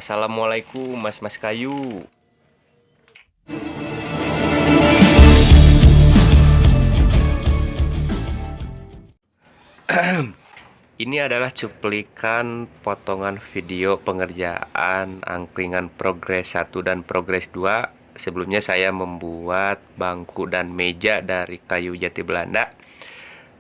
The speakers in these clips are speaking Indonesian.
Assalamualaikum Mas-mas kayu. Ini adalah cuplikan potongan video pengerjaan angkringan progres 1 dan progres 2. Sebelumnya saya membuat bangku dan meja dari kayu jati Belanda.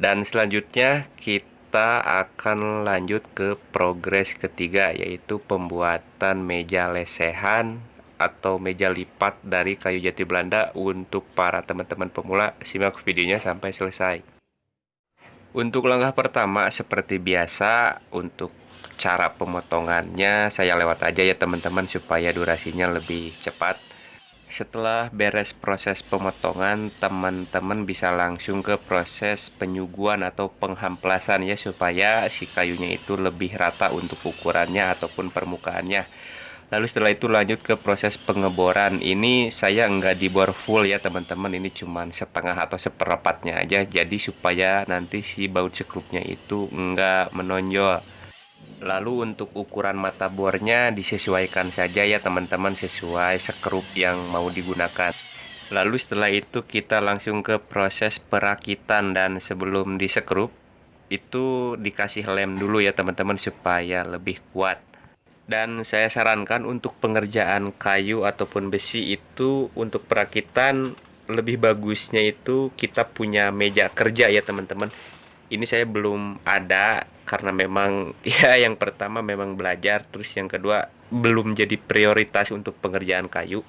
Dan selanjutnya kita akan lanjut ke progres ketiga, yaitu pembuatan meja lesehan atau meja lipat dari kayu jati Belanda untuk para teman-teman pemula. Simak videonya sampai selesai. Untuk langkah pertama, seperti biasa, untuk cara pemotongannya saya lewat aja ya teman-teman supaya durasinya lebih cepat. Setelah beres proses pemotongan, teman-teman bisa langsung ke proses penyuguan atau penghamplasan ya, supaya si kayunya itu lebih rata untuk ukurannya ataupun permukaannya. Lalu setelah itu lanjut ke proses pengeboran. Ini saya nggak dibor full ya teman-teman, ini cuman setengah atau seperempatnya aja, jadi supaya nanti si baut sekrupnya itu nggak menonjol. Lalu untuk ukuran mata bornya disesuaikan saja ya teman-teman, sesuai sekrup yang mau digunakan. Lalu setelah itu kita langsung ke proses perakitan, dan sebelum disekrup itu dikasih lem dulu ya teman-teman supaya lebih kuat. Dan saya sarankan untuk pengerjaan kayu ataupun besi itu untuk perakitan lebih bagusnya itu kita punya meja kerja ya teman-teman. Ini saya belum ada karena memang ya yang pertama memang belajar, terus yang kedua belum jadi prioritas untuk pengerjaan kayu.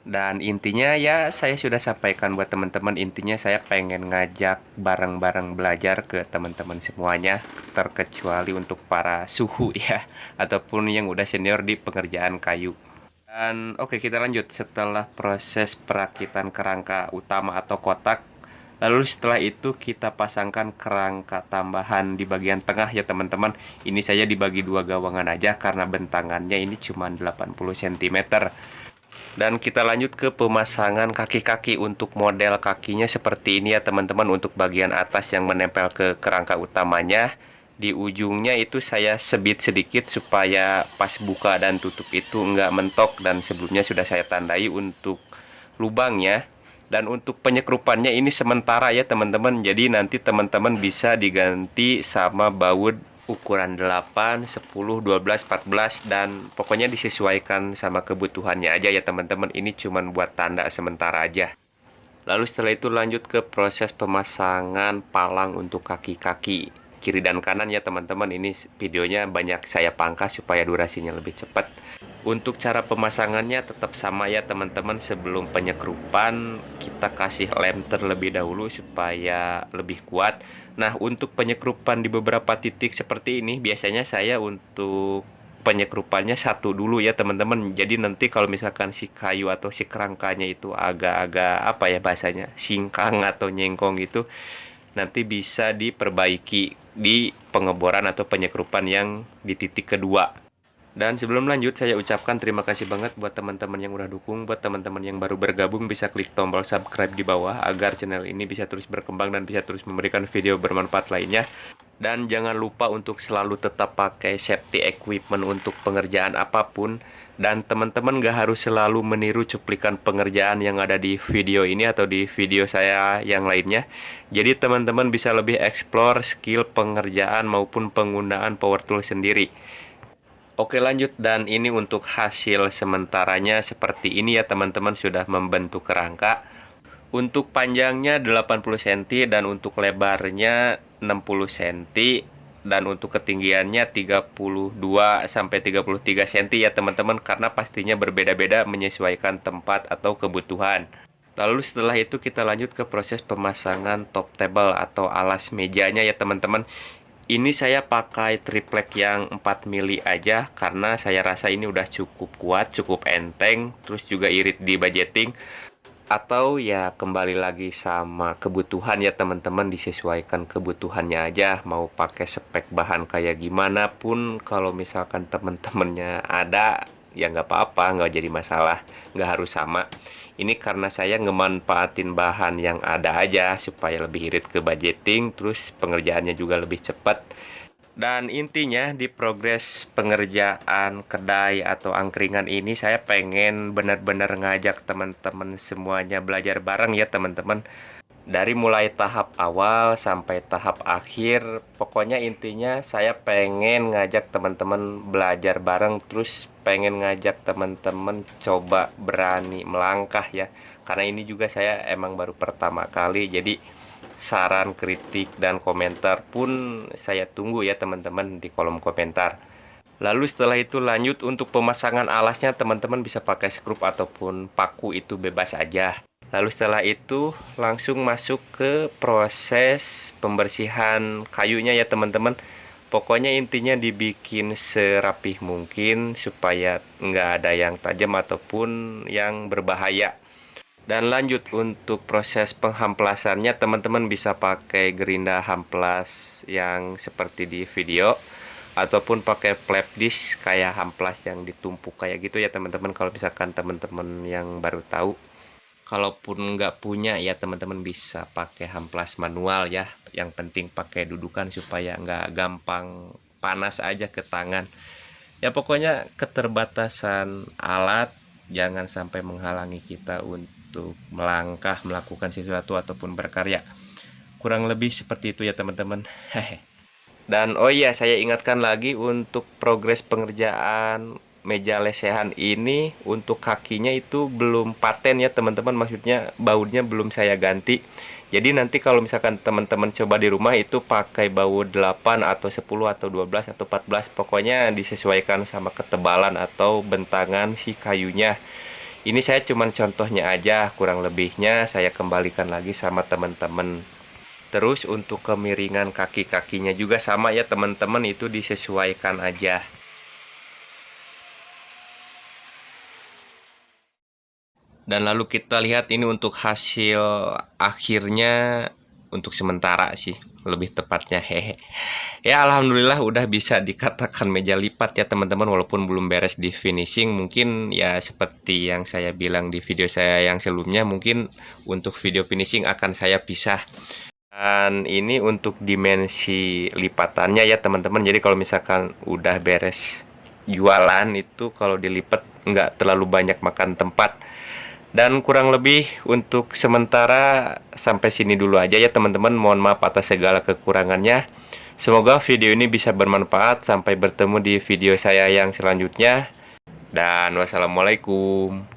Dan intinya ya saya sudah sampaikan buat teman-teman, intinya saya pengen ngajak bareng-bareng belajar ke teman-teman semuanya, terkecuali untuk para suhu ya, ataupun yang udah senior di pengerjaan kayu. Dan oke, kita lanjut. Setelah proses perakitan kerangka utama atau kotak, lalu setelah itu kita pasangkan kerangka tambahan di bagian tengah ya teman-teman. Ini saya dibagi dua gawangan aja karena bentangannya ini cuma 80 cm. Dan kita lanjut ke pemasangan kaki-kaki. Untuk model kakinya seperti ini ya teman-teman. Untuk bagian atas yang menempel ke kerangka utamanya, di ujungnya itu saya sebit sedikit supaya pas buka dan tutup itu nggak mentok, dan sebelumnya sudah saya tandai untuk lubangnya. Dan untuk penyekrupannya ini sementara ya teman-teman, jadi nanti teman-teman bisa diganti sama baut ukuran 8, 10, 12, 14, dan pokoknya disesuaikan sama kebutuhannya aja ya teman-teman. Ini cuma buat tanda sementara aja. Lalu setelah itu lanjut ke proses pemasangan palang untuk kaki-kaki kiri dan kanan ya teman-teman. Ini videonya banyak saya pangkas supaya durasinya lebih cepat. Untuk cara pemasangannya tetap sama ya teman-teman. Sebelum penyekrupan kita kasih lem terlebih dahulu supaya lebih kuat. Nah, untuk penyekrupan di beberapa titik seperti ini biasanya saya untuk penyekrupannya satu dulu ya teman-teman. Jadi nanti kalau misalkan si kayu atau si kerangkanya itu agak-agak apa ya bahasanya, singkang atau nyengkong gitu, nanti bisa diperbaiki di pengeboran atau penyekrupan yang di titik kedua. Dan sebelum lanjut, saya ucapkan terima kasih banget buat teman-teman yang udah dukung. Buat teman-teman yang baru bergabung, bisa klik tombol subscribe di bawah agar channel ini bisa terus berkembang dan bisa terus memberikan video bermanfaat lainnya. Dan jangan lupa untuk selalu tetap pakai safety equipment untuk pengerjaan apapun. Dan teman-teman gak harus selalu meniru cuplikan pengerjaan yang ada di video ini atau di video saya yang lainnya. Jadi teman-teman bisa lebih explore skill pengerjaan maupun penggunaan power tool sendiri. Oke lanjut, dan ini untuk hasil sementaranya seperti ini ya teman-teman, sudah membentuk kerangka. Untuk panjangnya 80 cm dan untuk lebarnya 60 cm, dan untuk ketinggiannya 32 sampai 33 cm ya teman-teman, karena pastinya berbeda-beda menyesuaikan tempat atau kebutuhan. Lalu setelah itu kita lanjut ke proses pemasangan top table atau alas mejanya ya teman-teman. Ini saya pakai triplek yang 4 mili aja karena saya rasa ini udah cukup kuat, cukup enteng, terus juga irit di budgeting. Atau ya kembali lagi sama kebutuhan ya teman-teman, disesuaikan kebutuhannya aja. Mau pakai spek bahan kayak gimana pun, kalau misalkan teman-temannya ada ya nggak apa-apa, nggak jadi masalah, nggak harus sama. Ini karena saya ngemanfaatin bahan yang ada aja supaya lebih irit ke budgeting, terus pengerjaannya juga lebih cepat. Dan intinya di progres pengerjaan kedai atau angkringan ini saya pengen benar-benar ngajak teman-teman semuanya belajar bareng ya teman-teman. Dari mulai tahap awal sampai tahap akhir, pokoknya intinya saya pengen ngajak teman-teman belajar bareng, terus pengen ngajak teman-teman coba berani melangkah ya. Karena ini juga saya emang baru pertama kali, jadi saran, kritik, dan komentar pun saya tunggu ya teman-teman di kolom komentar. Lalu setelah itu lanjut untuk pemasangan alasnya, teman-teman bisa pakai skrup ataupun paku, itu bebas aja. Lalu setelah itu langsung masuk ke proses pembersihan kayunya ya teman-teman. Pokoknya intinya dibikin serapih mungkin supaya nggak ada yang tajam ataupun yang berbahaya. Dan lanjut untuk proses penghamplasannya, teman-teman bisa pakai gerinda hamplas yang seperti di video, ataupun pakai flap disk kayak hamplas yang ditumpuk kayak gitu ya teman-teman, kalau misalkan teman-teman yang baru tahu. Kalaupun nggak punya ya teman-teman bisa pakai hamplas manual ya, yang penting pakai dudukan supaya nggak gampang panas aja ke tangan. Ya pokoknya keterbatasan alat jangan sampai menghalangi kita untuk melangkah, melakukan sesuatu ataupun berkarya. Kurang lebih seperti itu ya teman-teman. Dan oh iya, saya ingatkan lagi untuk progres pengerjaan meja lesehan ini, untuk kakinya itu belum paten ya teman-teman, maksudnya bautnya belum saya ganti. Jadi nanti kalau misalkan teman-teman coba di rumah itu pakai baut 8 atau 10 atau 12 atau 14, pokoknya disesuaikan sama ketebalan atau bentangan si kayunya. Ini saya cuman contohnya aja, kurang lebihnya saya kembalikan lagi sama teman-teman. Terus untuk kemiringan kaki-kakinya juga sama ya teman-teman, itu disesuaikan aja. Dan lalu kita lihat ini untuk hasil akhirnya untuk sementara sih, lebih tepatnya hehe. Ya alhamdulillah udah bisa dikatakan meja lipat ya teman-teman, walaupun belum beres di finishing. Mungkin ya seperti yang saya bilang di video saya yang sebelumnya, mungkin untuk video finishing akan saya pisah. Dan ini untuk dimensi lipatannya ya teman-teman, jadi kalau misalkan udah beres jualan itu kalau dilipat nggak terlalu banyak makan tempat. Dan kurang lebih untuk sementara sampai sini dulu aja ya teman-teman. Mohon maaf atas segala kekurangannya. Semoga video ini bisa bermanfaat. Sampai bertemu di video saya yang selanjutnya. Dan wassalamualaikum.